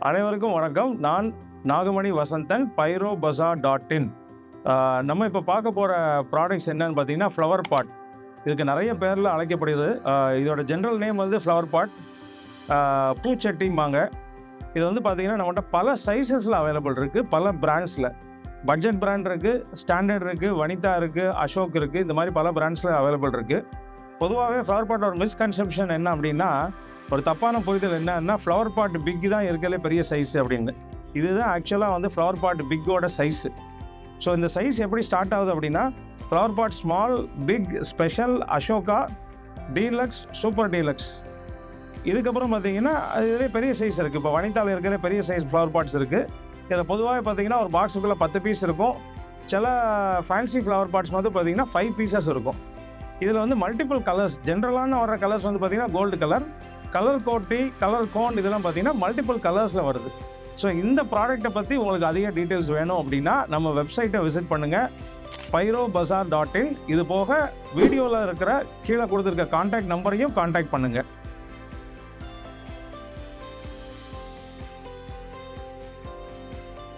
அனைவருக்கும் வணக்கம். நான் நாகமணி வசந்தன், pyrobazaar.in. நம்ம இப்போ பார்க்க போகிற ப்ராடக்ட்ஸ் என்னன்னு பார்த்தீங்கன்னா ஃப்ளவர் பாட். இதுக்கு நிறைய பேரில் அழைக்கப்படுது. இதோட ஜென்ரல் நேம் வந்து ஃப்ளவர் பாட், பூச்சட்டிம்பாங்க. இது வந்து பார்த்தீங்கன்னா நம்மகிட்ட பல சைஸஸில் அவைலபிள் இருக்குது, பல பிராண்ட்ஸில். பட்ஜெட் பிராண்ட் இருக்குது, ஸ்டாண்டர்ட் இருக்குது, வனிதா இருக்குது, அசோக் இருக்குது. இந்த மாதிரி பல பிராண்ட்ஸில் அவைலபிள் இருக்குது. பொதுவாகவே ஃப்ளவர் பாட்டோட மிஸ்கன்செப்ஷன் என்ன அப்படின்னா, ஒரு தப்பான புரிதல் என்னன்னா ஃப்ளவர் பாட் பிக் தான் இருக்கிறதுலே பெரிய சைஸ் அப்படின்னு. இதுதான் ஆக்சுவலாக வந்து ஃப்ளவர் பாட் பிக்கோட சைஸு. ஸோ இந்த சைஸ் எப்படி ஸ்டார்ட் ஆகுது அப்படின்னா, flower pot small, big, special, Ashoka, deluxe, super deluxe. இதுக்கப்புறம் பார்த்தீங்கன்னா இதுலேயே பெரிய சைஸ் இருக்குது. இப்போ வனிதாவில் இருக்கிற பெரிய சைஸ் ஃப்ளவர் பாட்ஸ் இருக்குது. இதில் பொதுவாக பார்த்தீங்கன்னா ஒரு பாக்ஸுக்குள்ளே 10 பீஸ் இருக்கும். சில ஃபேன்சி ஃப்ளவர் பாட்ஸ் வந்து பார்த்தீங்கன்னா 5 பீசஸ் இருக்கும். இதில் வந்து மல்டிபிள் கலர்ஸ், ஜென்ரலான வர கலர்ஸ் வந்து பார்த்தீங்கன்னா கோல்டு கலர், கலர் கோட்டி, கலர் கோன், இதெல்லாம் பார்த்தீங்கன்னா மல்டிபிள் கலர்ஸில் வருது. ஸோ இந்த ப்ராடக்ட்டை பற்றி உங்களுக்கு அதிக டீட்டெயில்ஸ் வேணும் அப்படின்னா நம்ம வெப்சைட்டை விசிட் பண்ணுங்கள், pyrobazaar.in. இது போக வீடியோவில் இருக்கிற கீழே கொடுத்துருக்க கான்டாக்ட் நம்பரையும் கான்டாக்ட் பண்ணுங்கள்.